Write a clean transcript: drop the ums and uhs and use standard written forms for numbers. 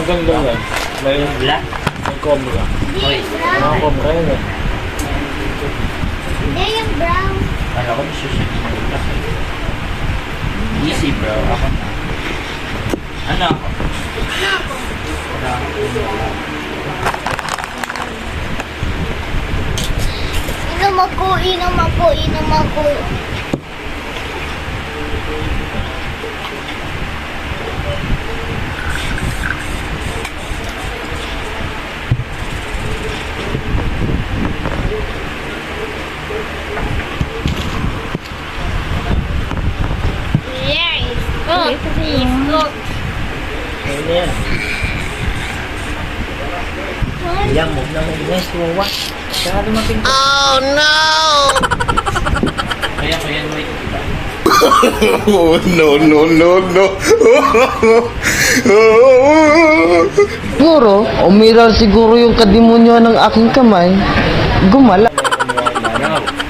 Maganda yan. May Black? cobra. Hoy. Mga cobra yun eh. Hindi yung brown. Kala ko gusto siya ng black. Easy bro, ako na. Ano ako? Ano ako? Inom ako, inom ako, inom ako. Yes, good. It's good. Ayun na yan. Ayan, huwag na may guys. Tuwawa. Kaya dumating ko. Kaya ko yan, wait. Oh, no, no, no, no. Siguro, umiral siguro yung kadimonyo ng aking kamay. Gumala. Araw.